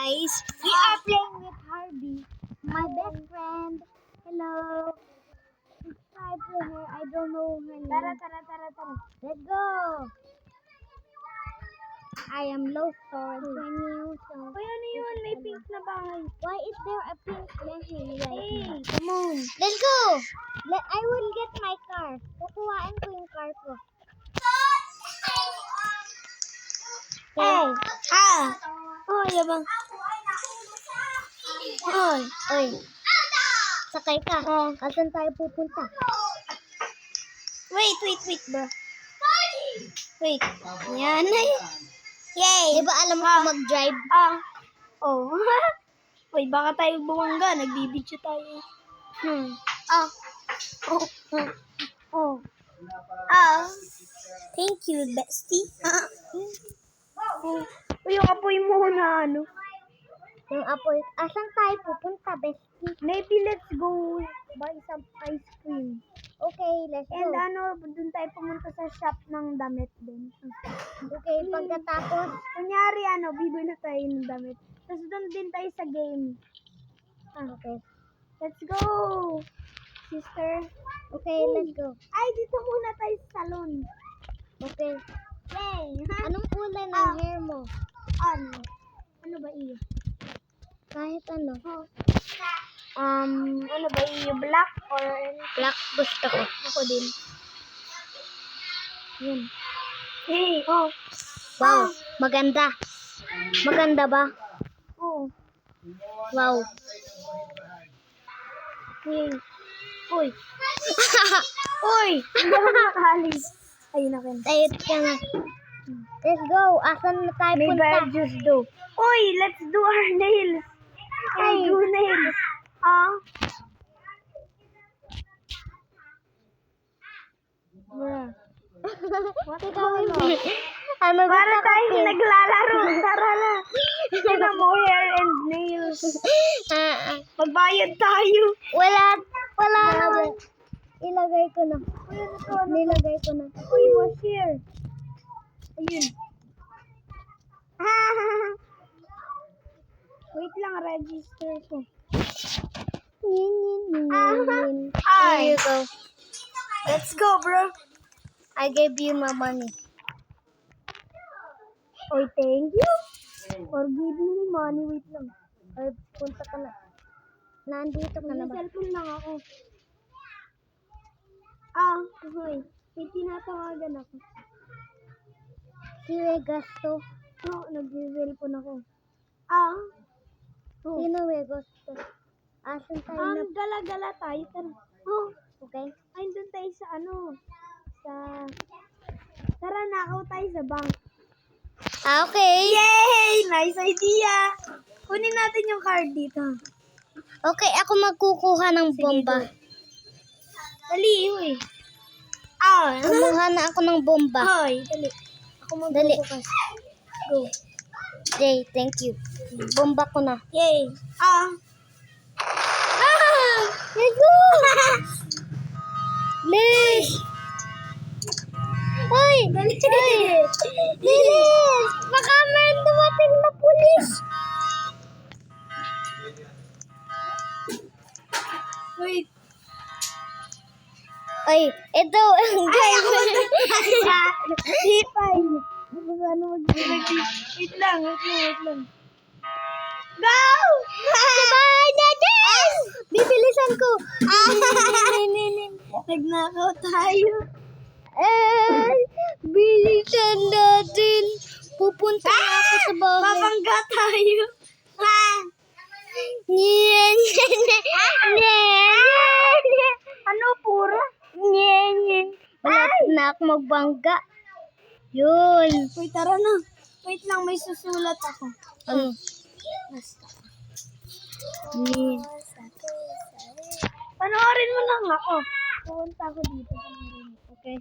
guys, we are playing with Harvey, my best friend. Hello. Subscribe to her. I don't know her name. Tara. Let's go. I am low storage when you so. Uy, ano yun? May pink na bahay. Why is there a pink bahay right Hey, now? come on. Let's go. I will get my car. Kukuhaan ko yung car ko. Hey. Oh, yabang. Oy. Sakay ka. Asan tayo pupunta? Wait, bro. Wait. Yan na yun. Yay. Di ba alam ko mag-drive? Oh. Uy, baka tayo bumangga. Nagbibidyo tayo. Thank you, bestie. Uy, yung apoy mo na ano. Yung apoy. Asan tayo pupunta, bestie? Maybe let's go buy some ice cream. Okay, let's And go. dun tayo pumunta sa shop ng damit din. Okay, pagkatapos, Kunyari, bibili tayo ng damit. Tapos dun din tayo sa game. okay. Let's go! Sister. Okay, let's go. Ay, dito muna tayo sa salon. Okay. Yay! Anong kulay ng hair mo? Ano ba iyo? Kahit ano. Ano ba iyo? Black or Black gusto ko. ako din? Yun. Hey! Wow, maganda. Maganda ba? Oh. Wow. Hey! Uy! Uy! Hindi ako makahalis. Ayun na kayo. Ayun ka na. Let's go. Asan na tayo May punta? bad juice do. Uy! Let's do our nails! Let's do nails! Bruh. What the Ano ba? Para tayong naglalaro. Tara na. Tignan mo, hair and nails. Magbayad tayo. Wala naman. Ilagay ko na. Nilagay ko na. Uy, what's here? Ayun. Wait lang, register ko. Here you go. Let's go, bro. I gave you my money. Oy, thank you for giving me money. Wait lang. Ay, punta ka na. Nandito ka na May ba? cellphone lang ako. Hoy. May tinatawagan ako. Si Wegasto. Nag-cellphone ako. Sino Wegasto? Asan tayo na? Gala-gala tayo. Tara. Okay. Ay, doon tayo sa Tara, nakaw tayo sa bank. Okay. Yay! Nice idea! Kunin natin yung card dito. Okay, ako magkukuha ng bomba. Dali, uy. Kumuha na ako ng bomba. Hoy, dali. Ako magbubukas. Go. Jay, thank you. Bomba ko na. Yay! Let's go! Liz! Hoy! Liz! Baka may dumating na pulis! Wait. Ay, ito ang driver. Hipay. Wait lang. Go! Sabay natin! Bibilisan ko. Nagnakaw tayo. Bilisan natin. Pupunta ako sa bahay. Babangga tayo. Nyen. Ano, pura? Wala na ako magbangga. Yun. Uy, tara na. Wait lang, may susulat ako. Ano? Panoorin mo lang ako. Pupunta ako dito. Okay.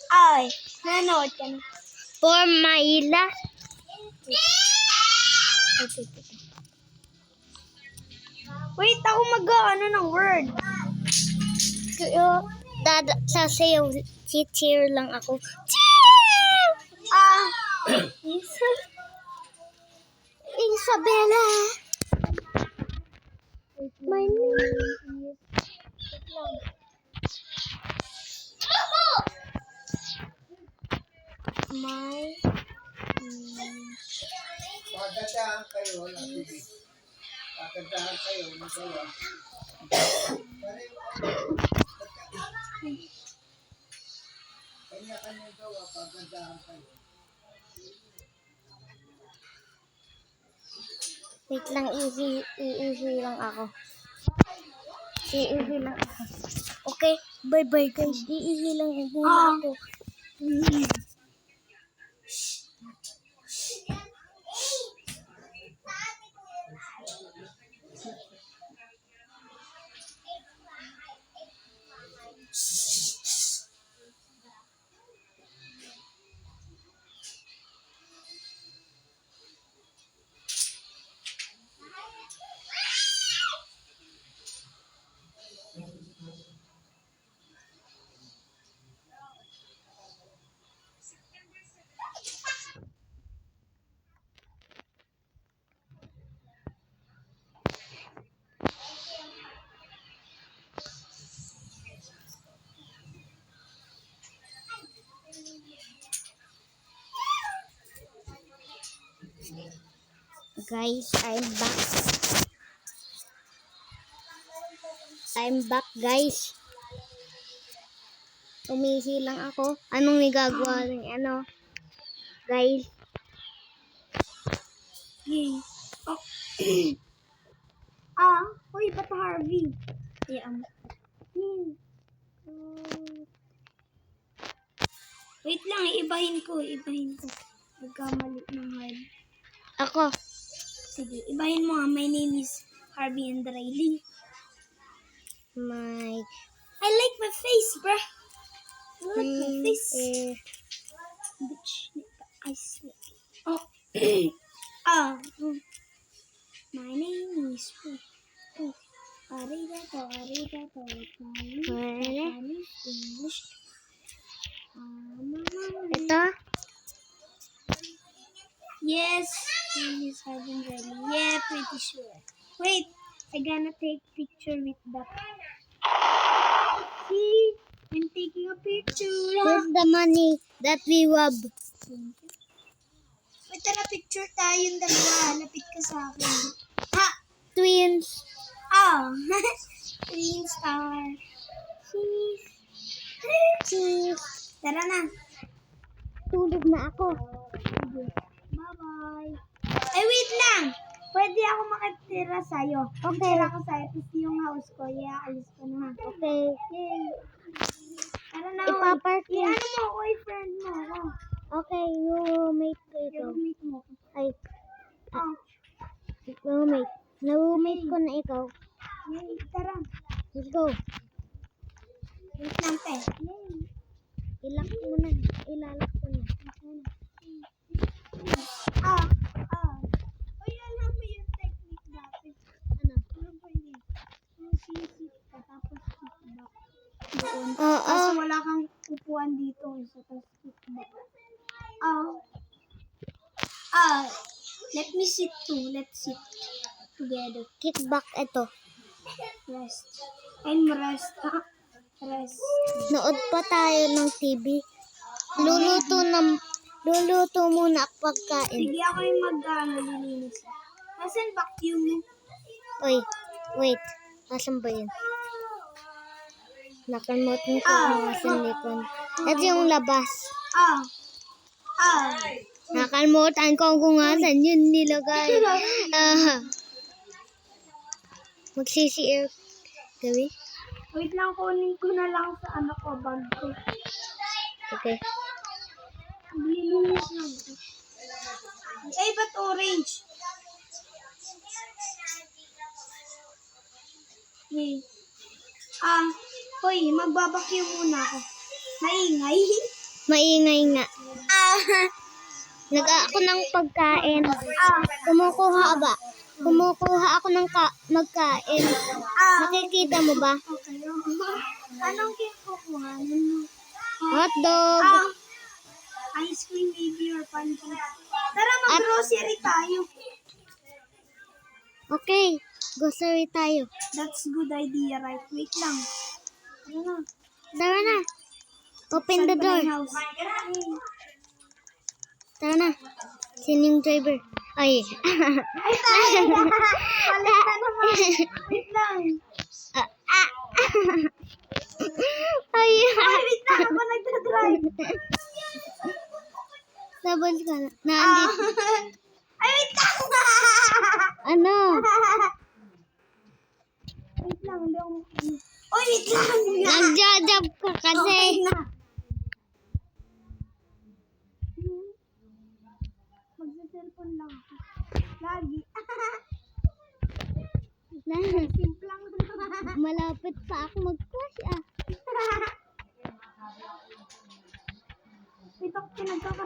Ay, nanood ka na. For Maila. Wait, ako ng word. Sasayaw. Cheer lang ako. Isa. Isabella. My name is... Wait lang. My Pagkatahan kayo, sige. Pagkatahan kayo, magawa. Kanya-kanya gawa, pagkatahan kayo. Wait lang, iihi lang ako. Iihi lang ako. Okay, bye-bye guys. Iihi lang ako. Guys, I'm back guys. Umihi lang ako. Anong nagagawa ng guys? Yay. Oh. Uy, ba't Harvey? Yeah. Wait lang, ibahin ko. Nagkamali ng Harvey. Ako. Sige, ibahin mo nga. My name is Harvey and Riley. I like my face, bruh. I like my face. Bitch, I see. Oh. My name is Arigato. Chinese, English. Ito. Yes, name is Harvey and Riley. Yeah, pretty sure. Wait, I gonna take picture with the... See, I'm taking a picture. Here's the money that we rob. Wait, tara, picture tayong dalawa. Lapit ka sa akin. Ha! Twins. Oh! Twin star. Cheese. Tara na. Tulog na ako. Bye-bye. Ay, wait lang. Pwede ako makatira sa'yo. Okay. Tira ko sa'yo. Tapos yung house ko, alis ko na. Okay. Yay. Tara na. Ipapark mo. Ano mo ako, friend mo ako. Okay, roommate ko ito. Roommate mo ako. Ay, Oh. roommate. Na-roommate ko na ikaw. Yay. Tara. Let's go. Wait lang, pe. Yay. Ilalak ko na. Uy, alam mo yung technique dati. Ano? Ano ba yun? Yung sisit ka, tapos sit back. Doon. Oo. Tapos wala kang upuan dito. Isa, tapos sit back. Let me sit too. Let's sit together. Kickback ito. Rest. And rest. Rest. Nood pa tayo ng TV. Luluto muna ang pagkain. Sige, ako yung mag-lilinis. Nasaan vacuum mo? Oy, wait. Asan ba yun? Nakalimutan ko kung asan likod. Ito yung labas. Nakalimutan ko kung asan yun nilagay. Magsisi-air gabi? Wait lang, kunin ko na lang sa bag ko. Okay. Lilinis lang ito. Ay, ba't orange? Yay. Hoy, magbabakyo muna ako. Maingay. Maingay nga. Nag-ako ng pagkain. Kumukuha ako ng magkain. Nakikita mo ba? Okay. Anong kinukuha mo? Hotdog. Ice cream, maybe, or pancake. Tara, mag-grocery tayo. Okay, grocery tayo. That's good idea, right? Wait lang. Ano na? Tara na. Open the Saan pa na door. yung house? Tara na. Sino yung driver? Ay. Ay, tayo! Palit na naman. Wait lang. Ay. Ay, wait lang. Ako nagdadrive. Sabon ka na. Nandito. Ay, wait lang. Ano? Wait lang. Hindi ako Oy, wait lang. Nagja-job ka kasi. Okay na. Magsa-cellphone lang ako. Lagi. Simplang. Malapit pa ako mag-crush ah. Ito, pinagkakaroon.